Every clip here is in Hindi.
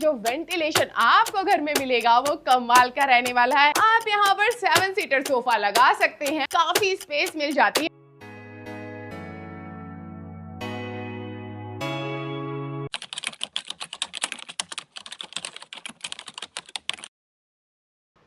जो वेंटिलेशन आपको घर में मिलेगा वो कमाल का रहने वाला है। आप यहाँ पर 7 सीटर सोफा लगा सकते हैं, काफी स्पेस मिल जाती है।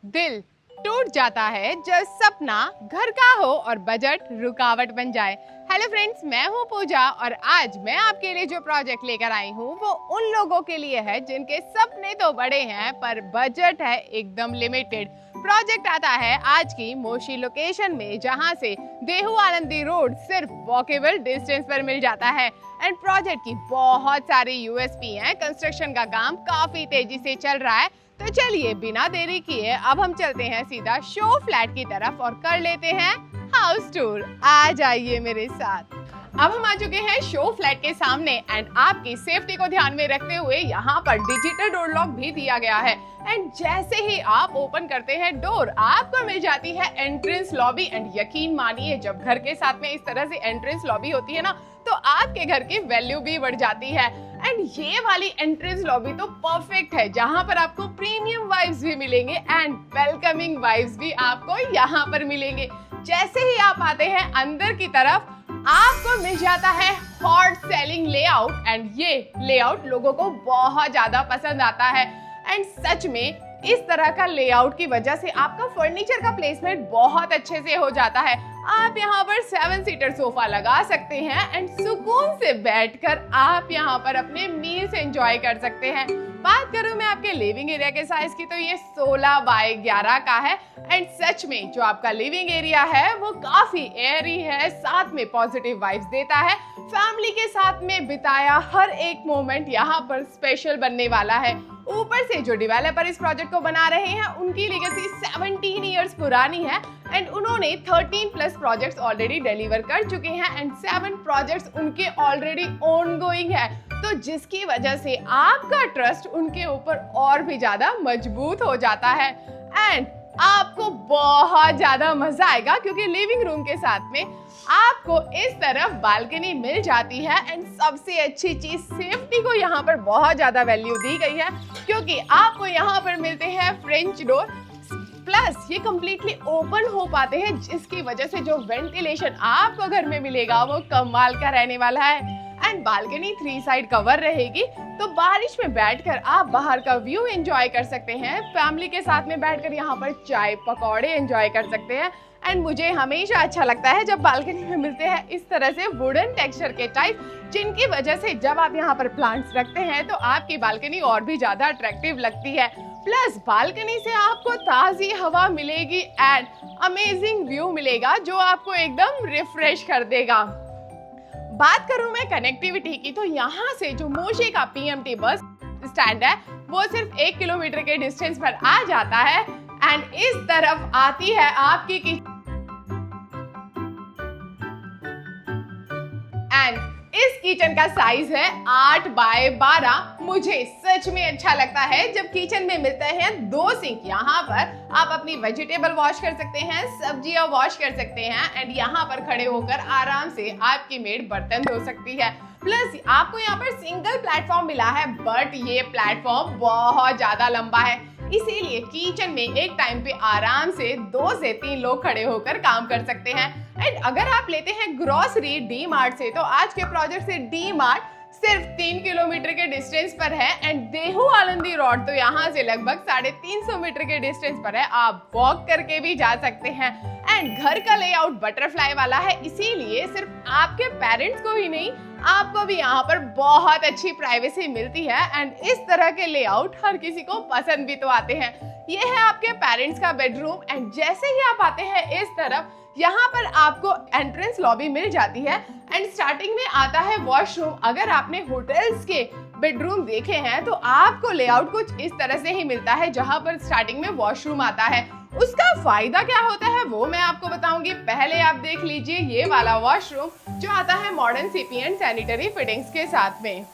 दिल टूट जाता है जब सपना घर का हो और बजट रुकावट बन जाए। हेलो फ्रेंड्स, मैं हूं पूजा और आज मैं आपके लिए जो प्रोजेक्ट लेकर आई हूं वो उन लोगों के लिए है जिनके सपने तो बड़े हैं पर बजट है एकदम लिमिटेड। प्रोजेक्ट आता है आज की मोशी लोकेशन में, जहां से देहू आनंदी रोड सिर्फ वॉकेबल डिस्टेंस पर मिल जाता है। एंड प्रोजेक्ट की बहुत सारी यूएसपी हैं। कंस्ट्रक्शन का काम काफी तेजी से चल रहा है, तो चलिए बिना देरी किए अब हम चलते हैं सीधा शो फ्लैट की तरफ और कर लेते हैं हाउस टूर। आ जाइए मेरे साथ। अब हम आ चुके हैं शो फ्लैट के सामने एंड आपकी सेफ्टी को ध्यान में रखते हुए यहाँ पर डिजिटल डोर लॉक भी दिया गया है। एंड जैसे ही आप ओपन करते हैं डोर, आपको मिल जाती है एंट्रेंस लॉबी। एंड यकीन मानिए, जब घर के साथ में इस तरह से एंट्रेंस लॉबी होती है ना, तो आपके घर की वैल्यू भी बढ़ जाती है। एंड ये वाली एंट्रेंस लॉबी तो परफेक्ट है, जहां पर आपको प्रीमियम वाइब्स भी मिलेंगे एंड वेलकमिंग वाइब्स भी आपको यहाँ पर मिलेंगे। जैसे ही आप आते हैं अंदर की तरफ, आपको मिल जाता है हॉट सेलिंग लेआउट। एंड ये लेआउट लोगों को बहुत ज्यादा पसंद आता है। एंड सच में इस तरह का लेआउट की वजह से आपका फर्नीचर का प्लेसमेंट बहुत अच्छे से हो जाता है। आप यहाँ पर 7 सीटर सोफा लगा सकते हैं एंड सुकून से बैठकर आप यहाँ पर अपने मील्स एंजॉय कर सकते हैं। बात करूं मैं आपके लिविंग एरिया के साइज की, तो ये 16 बाय 11 का है। एंड सच में जो आपका लिविंग एरिया है वो काफी एयरी है, साथ में पॉजिटिव वाइब्स देता है। फैमिली के साथ में बिताया हर एक मोमेंट यहाँ पर स्पेशल बनने वाला है। ऊपर से जो डेवलपर इस प्रोजेक्ट को बना रहे हैं उनकी लेगेसी 17 इयर्स पुरानी है एंड उन्होंने 13 प्लस प्रोजेक्ट्स ऑलरेडी डिलीवर कर चुके हैं एंड 7 प्रोजेक्ट्स उनके ऑलरेडी ऑनगोइंग है, तो जिसकी वजह से आपका ट्रस्ट उनके ऊपर और भी ज्यादा मजबूत हो जाता है। एंड आपको बहुत ज्यादा मजा आएगा क्योंकि लिविंग रूम के साथ में आपको इस तरफ बालकनी मिल जाती है। एंड सबसे अच्छी चीज, सेफ्टी को यहाँ पर बहुत ज्यादा वैल्यू दी गई है क्योंकि आपको यहाँ पर मिलते हैं फ्रेंच डोर, प्लस ये कंप्लीटली ओपन हो पाते हैं, जिसकी वजह से जो वेंटिलेशन आपको घर में मिलेगा वो कमाल का रहने वाला है। एंड बालकनी 3 साइड कवर रहेगी, तो बारिश में बैठकर आप बाहर का व्यू एंजॉय कर सकते हैं। फैमिली के साथ में बैठकर यहाँ पर चाय पकौड़े एंजॉय कर सकते हैं। एंड मुझे हमेशा अच्छा लगता है जब बालकनी में मिलते हैं इस तरह से वुडन टेक्सचर के टाइप, जिनकी वजह से जब आप यहाँ पर प्लांट्स रखते हैं तो आपकी बालकनी और भी ज्यादा अट्रैक्टिव लगती है। प्लस बालकनी से आपको ताजी हवा मिलेगी एंड अमेजिंग व्यू मिलेगा जो आपको एकदम रिफ्रेश कर देगा। बात करूं मैं कनेक्टिविटी की, तो यहाँ से जो मोशी का पीएमटी बस स्टैंड है वो सिर्फ 1 किलोमीटर के डिस्टेंस पर आ जाता है। एंड इस तरफ आती है आपकी एंड इस किचन का साइज है 8 बाय 12। मुझे सच में अच्छा लगता है जब किचन में मिलते हैं 2 सिंक। यहाँ पर आप अपनी वेजिटेबल वॉश कर सकते हैं, सब्जियां वॉश कर सकते हैं एंड यहाँ पर खड़े होकर आराम से आपकी मेड बर्तन धो सकती है। प्लस आपको यहाँ पर सिंगल प्लेटफॉर्म मिला है, बट ये प्लेटफॉर्म बहुत ज्यादा लंबा है, इसीलिए किचन में एक टाइम पे आराम से 2 से 3 लोग खड़े होकर काम कर सकते हैं। एंड अगर आप लेते हैं ग्रोसरी डी मार्ट से, तो आज के प्रोजेक्ट से डी मार्ट सिर्फ 3 किलोमीटर के डिस्टेंस पर है एंड देहू आनंदी रोड तो यहाँ से लगभग 350 मीटर के डिस्टेंस पर है, आप वॉक करके भी जा सकते हैं। एंड घर का लेआउट बटरफ्लाई वाला है, इसीलिए सिर्फ आपके पेरेंट्स को ही नहीं, आपको भी यहाँ पर बहुत अच्छी प्राइवेसी मिलती है। एंड इस तरह के लेआउट हर किसी को पसंद भी तो आते हैं। ये है आपके पेरेंट्स का बेडरूम एंड जैसे ही आप आते हैं इस तरफ, यहाँ पर आपको एंट्रेंस लॉबी मिल जाती है एंड स्टार्टिंग में आता है वॉशरूम। अगर आपने होटल्स के बेडरूम देखे हैं तो आपको लेआउट कुछ इस तरह से ही मिलता है, जहाँ पर स्टार्टिंग में वॉशरूम आता है। उसका फायदा क्या होता है वो मैं आपको बताऊंगी। पहले आप देख लीजिए ये वाला वॉशरूम जो आता है modern CP and sanitary fittings के साथ में।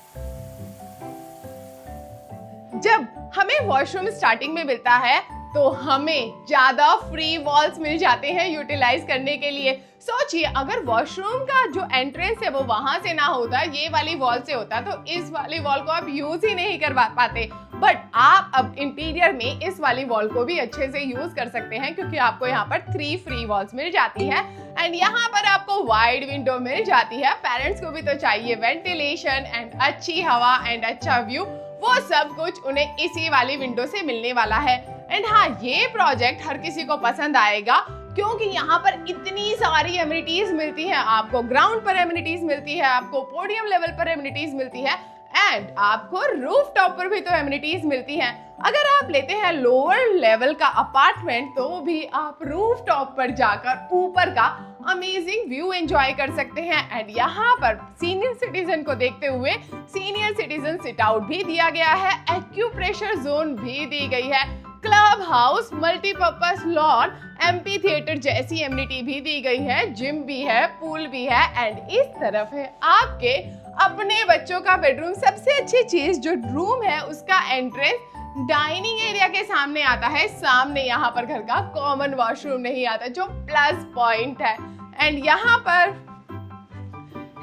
जब हमें वॉशरूम स्टार्टिंग में मिलता है तो हमें ज्यादा फ्री वॉल्स मिल जाते हैं यूटिलाइज करने के लिए। सोचिए अगर वॉशरूम का जो एंट्रेंस है वो वहां से ना होता, ये वाली वॉल से होता, तो इस वाली वॉल को आप यूज ही नहीं कर पाते। बट आप अब इंटीरियर में इस वाली वॉल को भी अच्छे से यूज कर सकते हैं क्योंकि आपको यहाँ पर 3 फ्री वॉल्स मिल जाती है एंड यहाँ पर आपको वाइड विंडो मिल जाती है। पेरेंट्स को भी तो चाहिए वेंटिलेशन एंड अच्छी हवा एंड अच्छा व्यू, वो सब कुछ उन्हें इसी वाली विंडो से मिलने वाला है। एंड हाँ, ये प्रोजेक्ट हर किसी को पसंद आएगा क्योंकि यहाँ पर इतनी सारी एमिनिटीज मिलती है। आपको ग्राउंड पर एमिनिटीज मिलती है, आपको पोडियम लेवल पर एमिनिटीज मिलती है एंड आपको रूफ टॉप पर भी तो एमिनिटीज मिलती हैं। अगर आप लेते हैं लोअर लेवल का अपार्टमेंट तो भी आप रूफ टॉप पर जाकर ऊपर का अमेजिंग व्यू एंजॉय कर सकते हैं। एंड यहाँ पर सीनियर सिटीजन को देखते हुए सीनियर सिटीजन सिट आउट भी दिया गया है, एक्यूप्रेशर जोन भी दी गई है, club house, multipurpose lawn, amphi theatre जैसी एमिनिटी भी दी गई है, जिम भी है, पूल भी है एंड इस तरफ है आपके अपने बच्चों का बेडरूम। सबसे अच्छी चीज जो रूम है उसका एंट्रेंस डाइनिंग एरिया के सामने आता है, सामने यहाँ पर घर का कॉमन वॉशरूम नहीं आता, जो प्लस पॉइंट है। एंड यहाँ पर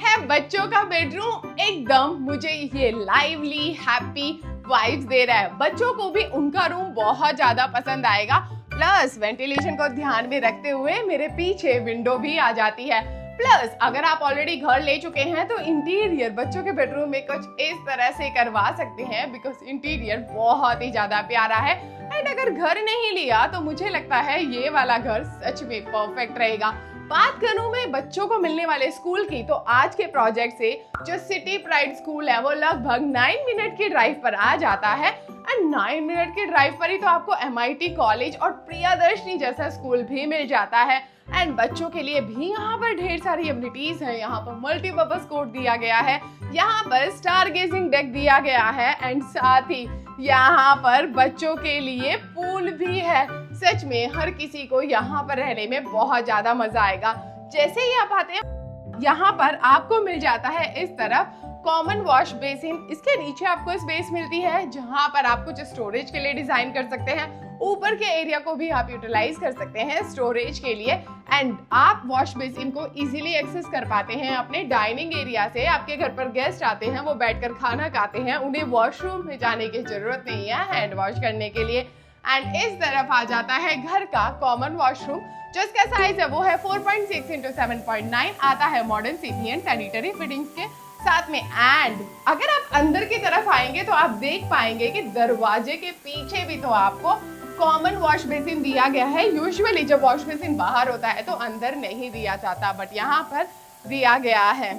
है बच्चों का बेडरूम, एकदम मुझे ये लाइवली हैप्पी वाइब्स दे रहा है। बच्चों को भी उनका रूम बहुत ज्यादा पसंद आएगा। प्लस वेंटिलेशन को ध्यान में रखते हुए मेरे पीछे विंडो भी आ जाती है। प्लस अगर आप ऑलरेडी घर ले चुके हैं तो इंटीरियर बच्चों के बेडरूम में कुछ इस तरह से करवा सकते हैं बिकॉज इंटीरियर बहुत ही ज्यादा प्यारा है। एंड अगर घर नहीं लिया तो मुझे लगता है ये वाला घर सच में परफेक्ट रहेगा। बात करूं मैं बच्चों को मिलने वाले स्कूल की, तो आज के प्रोजेक्ट से जो सिटी प्राइड स्कूल है वो लगभग 9 मिनट की ड्राइव पर आ जाता है। एंड 9 मिनट की ड्राइव पर ही तो आपको MIT कॉलेज और प्रियदर्शनी जैसा स्कूल भी मिल जाता है। एंड बच्चों के लिए भी यहाँ पर ढेर सारी एमिनिटीज हैं। यहाँ पर मल्टीपर्पज कोर्ट दिया गया है, यहाँ पर स्टार गेजिंग डेक दिया गया है एंड साथ ही यहाँ पर बच्चों के लिए पूल भी है। सच में हर किसी को यहाँ पर रहने में बहुत ज्यादा मजा आएगा। जैसे ही आप आते हैं यहाँ पर आपको मिल जाता है इस तरफ कॉमन वॉश बेसिन। इसके नीचे आपको स्पेस मिलती है जहाँ पर आप कुछ स्टोरेज के लिए डिजाइन कर सकते हैं। ऊपर के एरिया को भी आप यूटिलाइज कर सकते हैं स्टोरेज के लिए। एंड आप वॉश बेसिन को इजीली एक्सेस कर पाते हैं अपने डाइनिंग एरिया से। आपके घर पर गेस्ट आते हैं, वो बैठकर खाना खाते हैं, उन्हें वॉशरूम में जाने की जरूरत नहीं है हैंड वॉश करने के लिए। एंड इस तरफ आ जाता है घर का कॉमन वॉशरूम, जो इसका साइज है वो है 4.6 × 7.9, आता है modern CP and sanitary fittings के साथ में। एंड अगर आप अंदर की तरफ आएंगे तो आप देख पाएंगे कि दरवाजे के पीछे भी तो आपको कॉमन वॉश बेसिन दिया गया है। यूजुअली जब वॉश बेसिन बाहर होता है तो अंदर नहीं दिया जाता, बट यहाँ पर दिया गया है।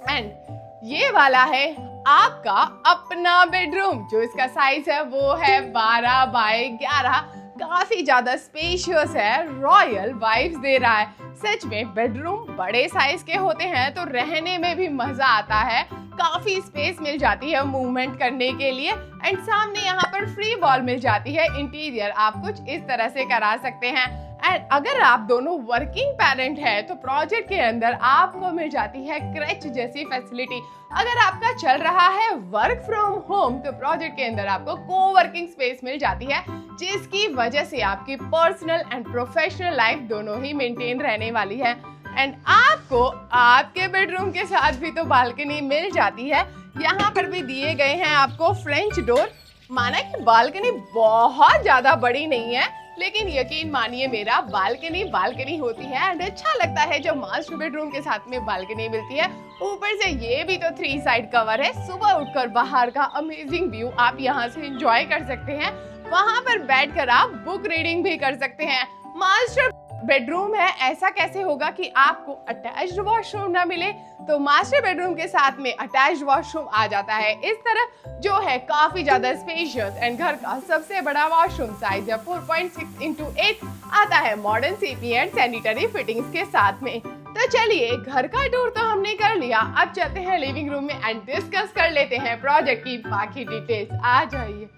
एंड ये वाला है आपका अपना बेडरूम, जो इसका साइज है वो है 12x11, काफी ज्यादा स्पेशियस है, रॉयल वाइब्स दे रहा है। सच में बेडरूम बड़े साइज के होते हैं तो रहने में भी मजा आता है, काफी स्पेस मिल जाती है मूवमेंट करने के लिए। एंड सामने यहाँ पर फ्री वॉल मिल जाती है। इंटीरियर आप कुछ इस तरह से करा सकते हैं। एंड अगर आप दोनों वर्किंग पेरेंट हैं तो प्रोजेक्ट के अंदर आपको मिल जाती है क्रच जैसी फैसिलिटी। अगर आपका चल रहा है वर्क फ्रॉम होम तो प्रोजेक्ट के अंदर आपको कोवर्किंग स्पेस मिल जाती है, जिसकी वजह से आपकी पर्सनल एंड प्रोफेशनल लाइफ दोनों ही मेंटेन रहने वाली है। एंड आपको आपके बेडरूम के साथ भी तो बालकनी मिल जाती है। यहाँ पर भी दिए गए हैं आपको फ्रेंच डोर। माना कि बालकनी बहुत ज्यादा बड़ी नहीं है, लेकिन यकीन मानिए मेरा, बालकनी होती है एंड अच्छा लगता है जब मास्टर बेडरूम के साथ में बालकनी मिलती है। ऊपर से ये भी तो 3 साइड कवर है। सुबह उठकर बाहर का अमेजिंग व्यू आप यहाँ से एंजॉय कर सकते हैं। वहां पर बैठकर आप बुक रीडिंग भी कर सकते हैं। मास्टर बेडरूम है, ऐसा कैसे होगा कि आपको अटैच्ड वॉशरूम ना मिले? तो मास्टर बेडरूम के साथ में अटैच्ड वॉशरूम आ जाता है इस तरफ, जो है काफी ज्यादा स्पेशियस। एंड घर का सबसे बड़ा वॉशरूम साइज है 4.6 × 8, आता है modern CP and sanitary fittings के साथ में। तो चलिए, घर का टूर तो हमने कर लिया, अब चलते हैं लिविंग रूम में एंड डिस्कस कर लेते हैं प्रोजेक्ट की बाकी डिटेल्स। आ जाइए,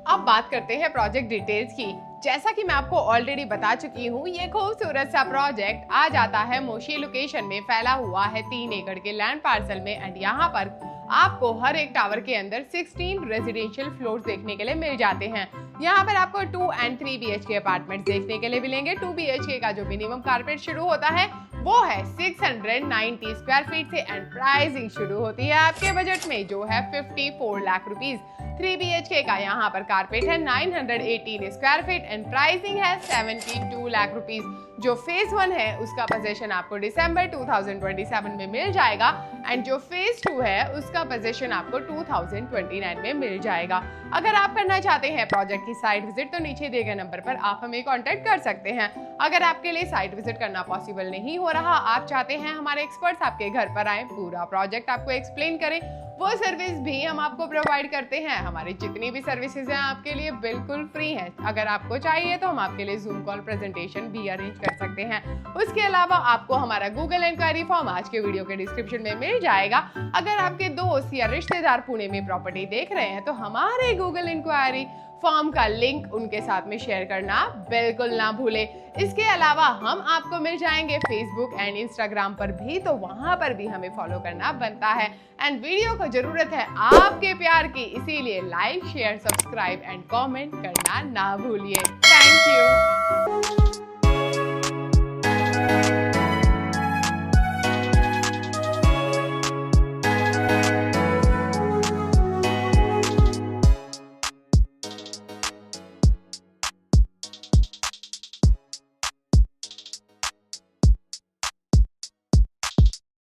अब बात करते हैं प्रोजेक्ट डिटेल्स की। जैसा कि मैं आपको ऑलरेडी बता चुकी हूँ, ये खूबसूरत सा प्रोजेक्ट आ जाता है मोशी लोकेशन में, फैला हुआ है 3 एकड़ के लैंड पार्सल में। एंड यहाँ पर आपको हर एक टावर के अंदर 16 रेजिडेंशियल फ्लोर्स देखने के लिए मिल जाते हैं। यहाँ पर आपको 2 और 3 BHK अपार्टमेंट देखने के लिए मिलेंगे। 2 BHK का जो मिनिमम कारपेट शुरू होता है वो है 690 स्क्वायर फीट से एंड प्राइसिंग शुरू होती है आपके बजट में जो है 54 लाख रुपीस। 3 BHK का यहाँ पर कारपेट है 918 स्क्वायर फीट एंड प्राइसिंग है 72 लाख रुपीस। जो फेज 1 है उसका पोजीशन आपको दिसंबर 2027 में मिल जाएगा एंड जो फेज 2 है उसका पोजीशन आपको 2029 में मिल जाएगा। अगर आप करना चाहते हैं प्रोजेक्ट की साइट विजिट तो नीचे दिए गए नंबर पर आप हमें कांटेक्ट कर सकते हैं। अगर आपके लिए साइट विजिट करना पॉसिबल नहीं हो रहा, आप चाहते हैं हमारे एक्सपर्ट्स आपके घर पर आए, पूरा प्रोजेक्ट आपको एक्सप्लेन करें, वो सर्विस भी हम आपको प्रोवाइड करते हैं। हमारी जितनी भी सर्विसेज हैं आपके लिए बिल्कुल फ्री हैं। अगर आपको चाहिए तो हम आपके लिए जूम कॉल प्रेजेंटेशन भी अरेंज कर सकते हैं। उसके अलावा आपको हमारा गूगल इंक्वायरी फॉर्म आज के वीडियो के डिस्क्रिप्शन में मिल जाएगा। अगर आपके दोस्त या रिश्तेदार पुणे में प्रॉपर्टी देख रहे हैं तो हमारे गूगल इंक्वायरी फॉर्म का लिंक उनके साथ में शेयर करना बिल्कुल ना भूलें। इसके अलावा हम आपको मिल जाएंगे फेसबुक एंड इंस्टाग्राम पर भी, तो वहां पर भी हमें फॉलो करना बनता है। एंड वीडियो को जरूरत है आपके प्यार की, इसीलिए like share subscribe and comment करना ना भूलिए। Thank you.